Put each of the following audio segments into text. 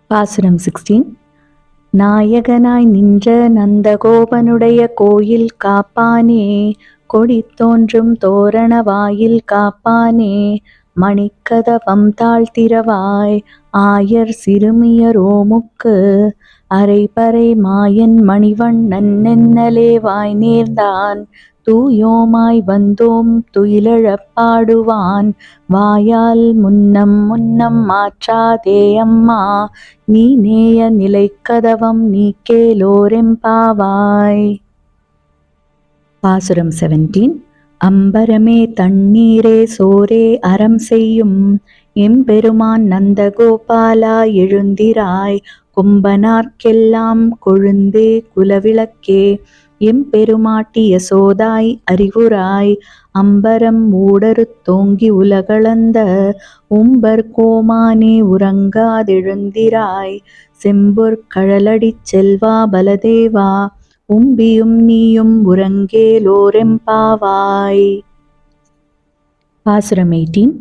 பாசுரம் 16. நாயகனாய் நின்ற நந்தகோபனுடைய கோயில் காப்பானே, கொடி தோன்றும் தோரண வாயில் காப்பானே, மணிக்கதவம் தாழ்த்திரவாய் ஆயர் சிறுமியரோமுக்கு, அரைபறை மாயன் மணிவண்ணன் நென்னலே வாய் நேர்ந்தான், தூயோமாய் வந்தோம் துயிலெழப் பாடுவான், வாயால் முன்னம் முன்னம் மாற்றாதே அம்மா, நீ நேய நிலைக்கதவம் நீக்கேலோரெம்பாவாய். பாசுரம் 17. அம்பரமே தண்ணீரே சோரே அறம் செய்யும் எம்பெருமான் நந்தகோபாலா எழுந்திராய், கும்பனார்க்கெல்லாம் கொழுந்தே குலவிளக்கே, எம்பெருமாட்டி யசோதாய் அறிவுராய், அம்பரம் ஊடறுத்தோங்கி உலகளந்த உம்பர் கோமானே உறங்காதெழுந்திராய், செம்பொற் கழலடிச் செல்வா பலதேவா, உம்பியும் நீயும் உறங்கேலோரெம்பாவாய். பாசுரம் 18.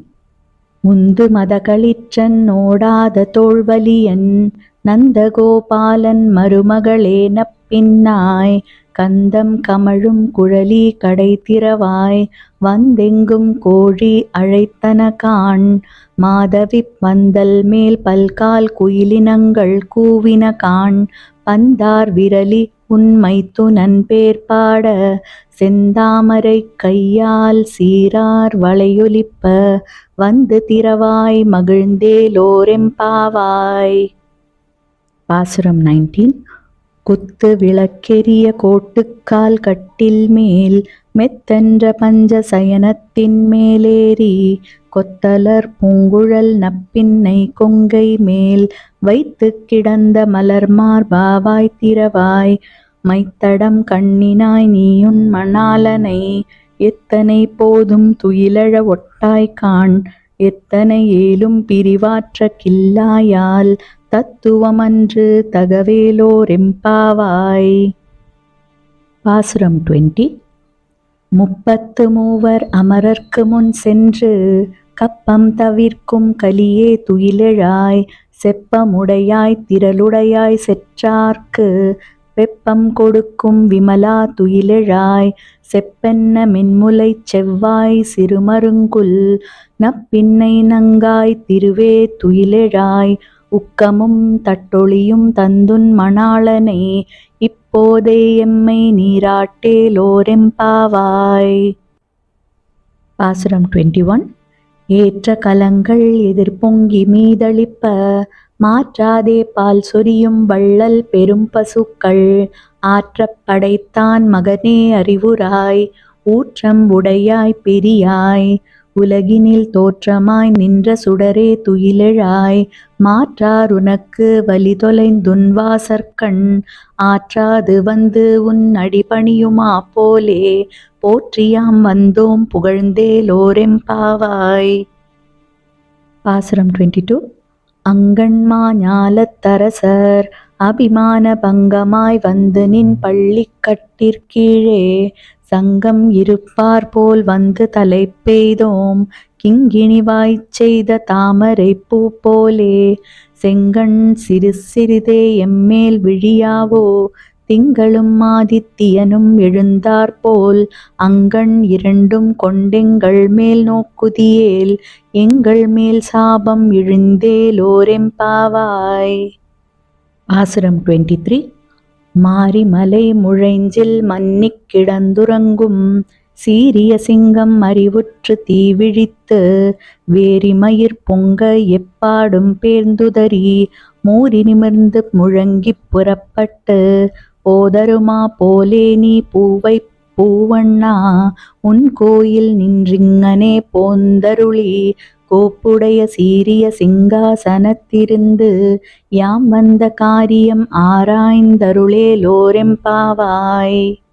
முந்து மதகளிற்றன் ஓடாத தோள்வலியன் நந்தகோபாலன் மருமகளே நப்பின்னாய், கந்தம் கமழும் குழலி கடை திறவாய், வந்தெங்கும் கோழி அழைத்தன காண், மாதவிப் பந்தல் மேல் பல்கால் குயிலினங்கள் கூவின காண், பந்தார் விரலி உன்மைத்துனன் பேர் பாட, செந்தாமரை கையால் சீரார் வளையொலிப்ப, வந்து திறவாய் மகிழ்ந்தேலோரெம்பாவாய். பாசுரம் 19. குத்து விளக்கெரிய கோட்டுக்கால் கட்டில் மேல் மெத்தென்ற பஞ்ச சயனத்தின் மேலேறி, கொத்தலர் பூங்குழல் நப்பின்னை கொங்கை மேல் வைத்து கிடந்த மலர் மார்பாவாய் திறவாய், மைத்தடம் கண்ணினாய் நீயுன் மணாளனை, எத்தனை போதும் துயிலெழ ஒட்டாய்காண், எத்தனை ஏலும் பிரிவாற்ற கில்லாயால், தத்துவமன்று தகவேலோரெம்பாவாய். பாசுரம் 20. முப்பத்து மூவர் அமரர்க்கு முன் சென்று, கப்பம் தவிர்க்கும் கலியே துயிலெழாய், செப்பமுடையாய் திரளுடையாய் செற்றார்க்கு, வெப்பம் கொடுக்கும் விமலா துயிலெழாய், செப்பென்ன மென்முலைச் செவ்வாய் சிறுமருங்குல், நப்பின்னை நங்காய் திருவே துயிலெழாய், உக்கமும் தட்டொளியும் தந்துன் மணாளனை, இப்போதே எம்மை நீராட்டேலோரெம்பாவாய். பாசுரம் 21. ஏற்ற கலங்கள் எதிர்பொங்கி மீதளிப்ப, மாற்றாதே பால் சொரியும் வள்ளல் பெரும் பசுக்கள், ஆற்றப் படைத்தான் மகனே அறிவுராய், ஊற்றம் உடையாய் பெரியாய், உலகினில் தோற்றமாய் நின்ற சுடரே துயிலெழாய், மாற்றார் உனக்கு வலிதொலைந்துன் வாசற்கண், ஆற்றாது வந்து உன் அடிபணியுமா போலே, போற்றியாம் வந்தோம் புகழ்ந்தேலோரெம்பாவாய். பாசுரம் 22. அங்கண்மா ஞாலத்தரசர் அபிமான பங்கமாய் வந்து நின் பள்ளிக்கட்டிற்கீழே, சங்கம் இருப்பார் போல் வந்து தலை பெய்தோம், கிங்கிணிவாய்ச் செய்த தாமரை பூ போலே, செங்கண் சிறு சிறிதே எம்மேல் விழியாவோ, திங்களும் ஆதித்தியனும் எழுந்தாற்போல், அங்கண் இரண்டும் கொண்டெங்கள் மேல் நோக்குதியேல், எங்கள் மேல் சாபம் இழிந்தேலோரெம்பாவாய். பாசுரம் 23. மாரிமலை முழைஞ்சில் மன்னிக் கிடந்துறங்கும், சீரிய சிங்கம் அறிவுற்று தீவிழித்து, வேரிமயிர் பொங்க எப்பாடும் பேர்ந்துதறி, மூரி நிமிர்ந்து முழங்கிப் புறப்பட்டு, போதருமா போலே நீ பூவைப் பூவண்ணா, உன் கோயில் நின்றிங்கனே போந்தருளி, கோப்புடைய சீரிய சிங்காசனத்திருந்து, யாம் வந்த காரியம் ஆராய்ந்தருளேலோரெம்பாவாய்.